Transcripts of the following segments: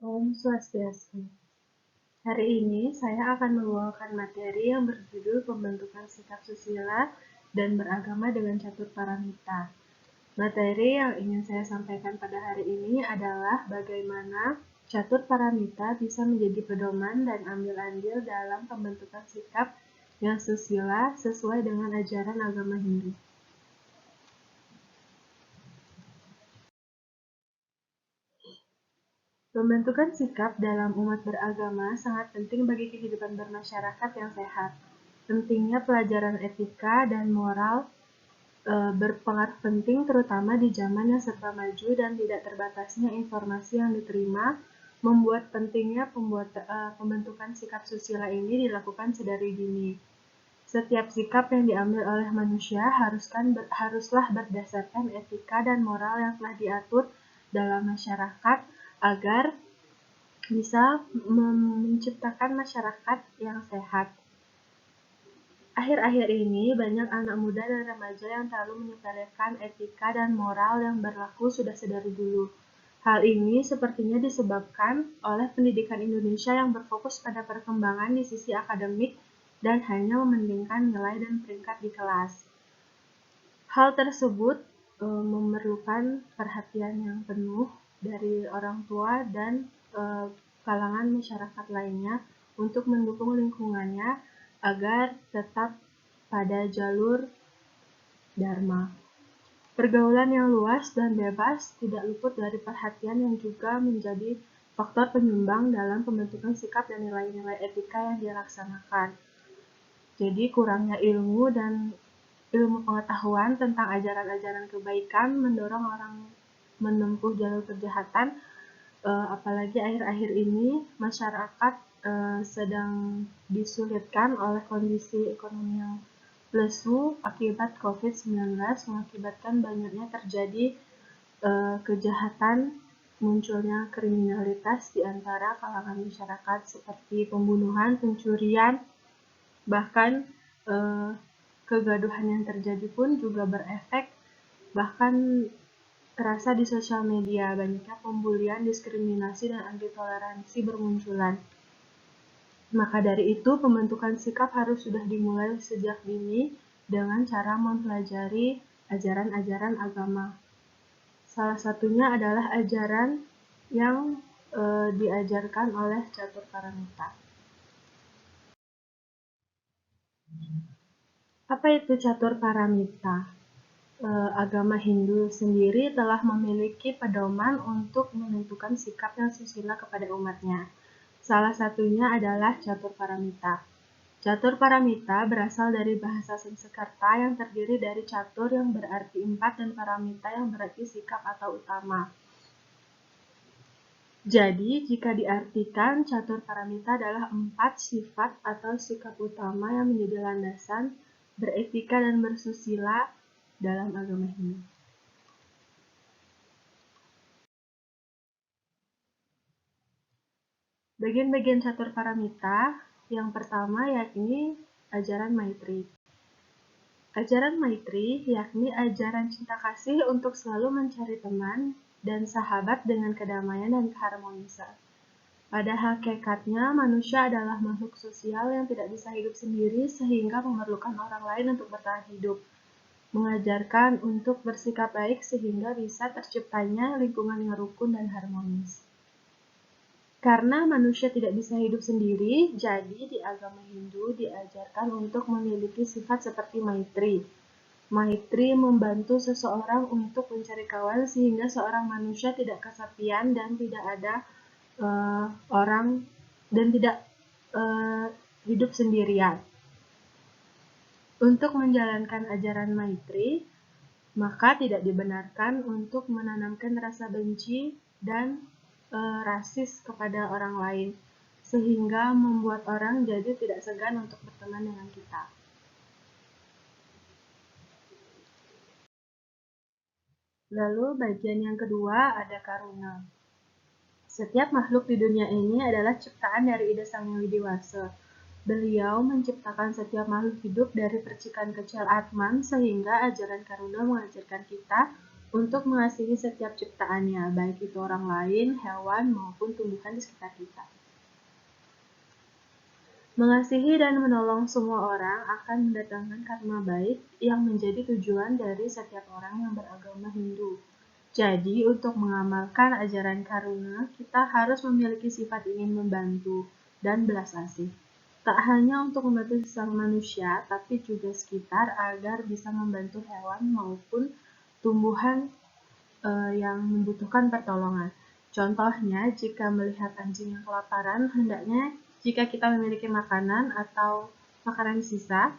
Om Swastiastu. Hari ini saya akan membawakan materi yang berjudul Pembentukan Sikap Susila dan Beragama dengan Catur Paramita. Materi yang ingin saya sampaikan pada hari ini adalah bagaimana Catur Paramita bisa menjadi pedoman dan ambil andil dalam pembentukan sikap yang susila sesuai dengan ajaran agama Hindu. Pembentukan sikap dalam umat beragama sangat penting bagi kehidupan bermasyarakat yang sehat. Pentingnya pelajaran etika dan moral berpengaruh penting terutama di zaman yang serba maju dan tidak terbatasnya informasi yang diterima, membuat pentingnya pembentukan sikap susila ini dilakukan sedari dini. Setiap sikap yang diambil oleh manusia haruslah berdasarkan etika dan moral yang telah diatur dalam masyarakat agar bisa menciptakan masyarakat yang sehat. Akhir-akhir ini, banyak anak muda dan remaja yang terlalu menyepelekan etika dan moral yang berlaku sudah sedari dulu. Hal ini sepertinya disebabkan oleh pendidikan Indonesia yang berfokus pada perkembangan di sisi akademik dan hanya mementingkan nilai dan peringkat di kelas. Hal tersebut memerlukan perhatian yang penuh dari orang tua dan kalangan masyarakat lainnya untuk mendukung lingkungannya agar tetap pada jalur Dharma. Pergaulan yang luas dan bebas tidak luput dari perhatian yang juga menjadi faktor penyumbang dalam pembentukan sikap dan nilai-nilai etika yang dilaksanakan. Jadi kurangnya ilmu pengetahuan tentang ajaran-ajaran kebaikan mendorong orang menempuh jalur kejahatan, apalagi akhir-akhir ini masyarakat sedang disulitkan oleh kondisi ekonomi yang lesu akibat COVID-19 mengakibatkan banyaknya terjadi kejahatan, munculnya kriminalitas di antara kalangan masyarakat seperti pembunuhan, pencurian, bahkan kegaduhan yang terjadi pun juga berefek, bahkan terasa di sosial media, banyaknya pembulian, diskriminasi, dan anti toleransi bermunculan. Maka dari itu, pembentukan sikap harus sudah dimulai sejak dini dengan cara mempelajari ajaran-ajaran agama. Salah satunya adalah ajaran yang diajarkan oleh Catur Paramita. Apa itu Catur Paramita? Agama Hindu sendiri telah memiliki pedoman untuk menentukan sikap yang susila kepada umatnya. Salah satunya adalah Catur Paramita. Catur Paramita berasal dari bahasa Sanskerta yang terdiri dari catur yang berarti 4 dan paramita yang berarti sikap atau utama. Jadi, jika diartikan, Catur Paramita adalah 4 sifat atau sikap utama yang menjadi landasan beretika dan bersusila dalam agama Hindu. Bagian-bagian Catur Paramita yang pertama yakni ajaran Maitri. Ajaran Maitri yakni ajaran cinta kasih untuk selalu mencari teman dan sahabat dengan kedamaian dan keharmonisan. Pada hakikatnya, manusia adalah makhluk sosial yang tidak bisa hidup sendiri sehingga memerlukan orang lain untuk bertahan hidup. Mengajarkan untuk bersikap baik sehingga bisa terciptanya lingkungan yang rukun dan harmonis. Karena manusia tidak bisa hidup sendiri, jadi di agama Hindu diajarkan untuk memiliki sifat seperti Maitri. Maitri membantu seseorang untuk mencari kawan sehingga seorang manusia tidak kesepian dan tidak ada orang dan tidak hidup sendirian. Untuk menjalankan ajaran Maitri, maka tidak dibenarkan untuk menanamkan rasa benci dan rasis kepada orang lain, sehingga membuat orang jadi tidak segan untuk berteman dengan kita. Lalu bagian yang kedua ada karuna. Setiap makhluk di dunia ini adalah ciptaan dari ide Sang Yang Widiwasa. Beliau menciptakan setiap makhluk hidup dari percikan kecil Atman sehingga ajaran karuna mengajarkan kita untuk mengasihi setiap ciptaannya, baik itu orang lain, hewan, maupun tumbuhan di sekitar kita. Mengasihi dan menolong semua orang akan mendatangkan karma baik yang menjadi tujuan dari setiap orang yang beragama Hindu. Jadi, untuk mengamalkan ajaran karuna, kita harus memiliki sifat ingin membantu dan belas asih. Tak hanya untuk membantu sesama manusia, tapi juga sekitar agar bisa membantu hewan maupun tumbuhan yang membutuhkan pertolongan. Contohnya, jika melihat anjing yang kelaparan, hendaknya jika kita memiliki makanan atau makanan sisa,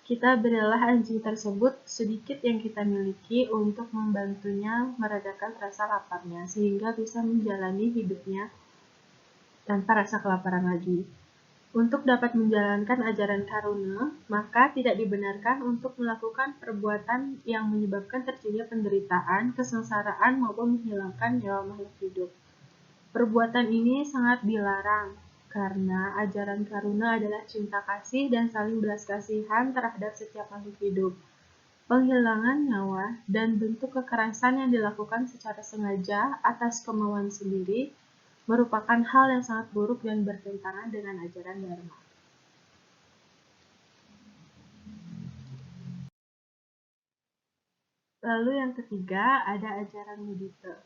kita berilah anjing tersebut sedikit yang kita miliki untuk membantunya meredakan rasa laparnya, sehingga bisa menjalani hidupnya tanpa rasa kelaparan lagi. Untuk dapat menjalankan ajaran karuna, maka tidak dibenarkan untuk melakukan perbuatan yang menyebabkan terjadinya penderitaan, kesengsaraan, maupun menghilangkan nyawa makhluk hidup. Perbuatan ini sangat dilarang, karena ajaran karuna adalah cinta kasih dan saling belas kasihan terhadap setiap makhluk hidup. Penghilangan nyawa dan bentuk kekerasan yang dilakukan secara sengaja atas kemauan sendiri merupakan hal yang sangat buruk dan bertentangan dengan ajaran Dharma. Lalu yang ketiga, ada ajaran mudita.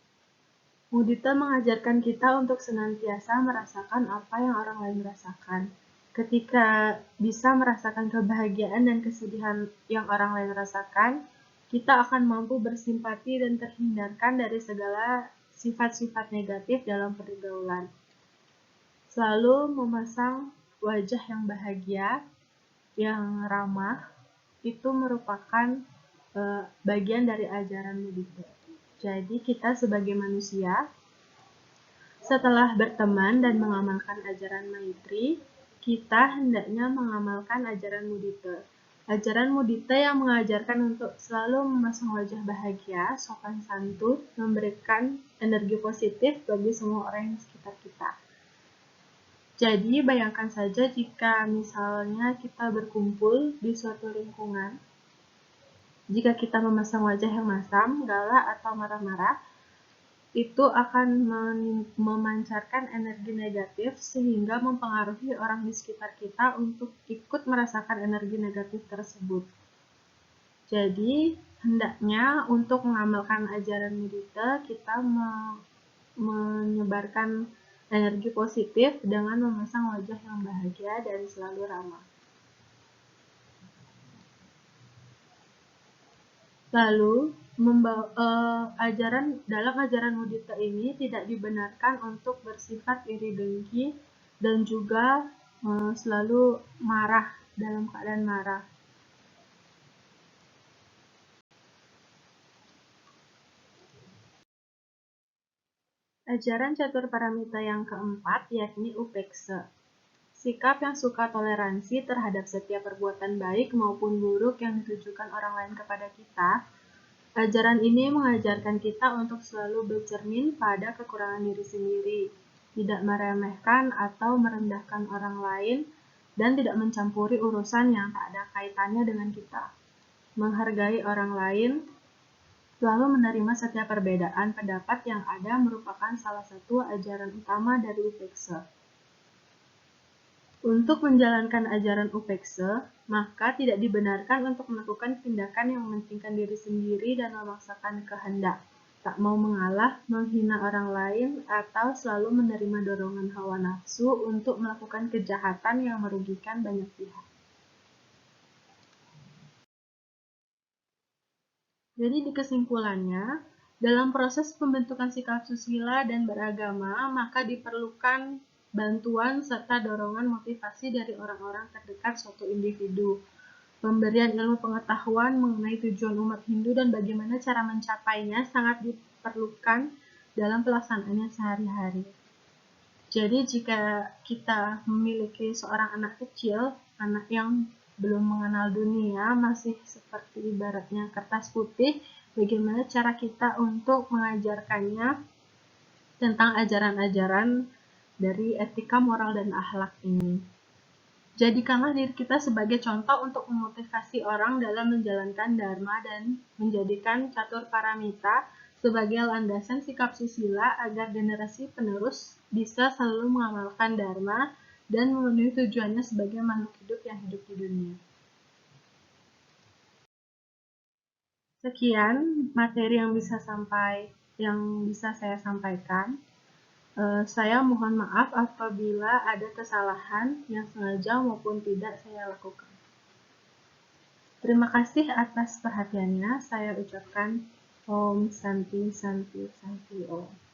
Mudita mengajarkan kita untuk senantiasa merasakan apa yang orang lain rasakan. Ketika bisa merasakan kebahagiaan dan kesedihan yang orang lain rasakan, kita akan mampu bersimpati dan terhindarkan dari segala sifat-sifat negatif dalam pergaulan. Selalu memasang wajah yang bahagia, yang ramah, itu merupakan bagian dari ajaran mudita. Jadi kita sebagai manusia, setelah berteman dan mengamalkan ajaran Maitri, kita hendaknya mengamalkan ajaran mudita. Ajaran mudita yang mengajarkan untuk selalu memasang wajah bahagia, sopan santun, memberikan energi positif bagi semua orang di sekitar kita. Jadi, bayangkan saja jika misalnya kita berkumpul di suatu lingkungan, jika kita memasang wajah yang masam, galak, atau marah-marah, itu akan memancarkan energi negatif sehingga mempengaruhi orang di sekitar kita untuk ikut merasakan energi negatif tersebut. Jadi, hendaknya untuk mengamalkan ajaran mudita, kita menyebarkan energi positif dengan memasang wajah yang bahagia dan selalu ramah. Lalu, dalam ajaran mudita ini tidak dibenarkan untuk bersifat iri dengki dan juga selalu marah dalam keadaan marah. Ajaran catur paramita yang keempat yakni upeksa. Sikap yang suka toleransi terhadap setiap perbuatan baik maupun buruk yang ditujukan orang lain kepada kita. Ajaran ini mengajarkan kita untuk selalu bercermin pada kekurangan diri sendiri, tidak meremehkan atau merendahkan orang lain, dan tidak mencampuri urusan yang tak ada kaitannya dengan kita. Menghargai orang lain, lalu menerima setiap perbedaan pendapat yang ada merupakan salah satu ajaran utama dari upeksa. Untuk menjalankan ajaran upeksa, maka tidak dibenarkan untuk melakukan tindakan yang mementingkan diri sendiri dan memaksakan kehendak, tak mau mengalah, menghina orang lain, atau selalu menerima dorongan hawa nafsu untuk melakukan kejahatan yang merugikan banyak pihak. Jadi di kesimpulannya, dalam proses pembentukan sikap susila dan beragama, maka diperlukan bantuan serta dorongan motivasi dari orang-orang terdekat suatu individu. Pemberian ilmu pengetahuan mengenai tujuan umat Hindu dan bagaimana cara mencapainya sangat diperlukan dalam pelaksanaannya sehari-hari. Jadi jika kita memiliki seorang anak kecil, anak yang belum mengenal dunia, masih seperti ibaratnya kertas putih, bagaimana cara kita untuk mengajarkannya tentang ajaran-ajaran dari etika, moral, dan akhlak ini. Jadikanlah diri kita sebagai contoh untuk memotivasi orang dalam menjalankan dharma dan menjadikan catur paramita sebagai landasan sikap susila agar generasi penerus bisa selalu mengamalkan dharma dan memenuhi tujuannya sebagai makhluk hidup yang hidup di dunia. Sekian materi yang bisa saya sampaikan. Saya mohon maaf apabila ada kesalahan yang sengaja maupun tidak saya lakukan. Terima kasih atas perhatiannya. Saya ucapkan Om Santi Santi Santi Om.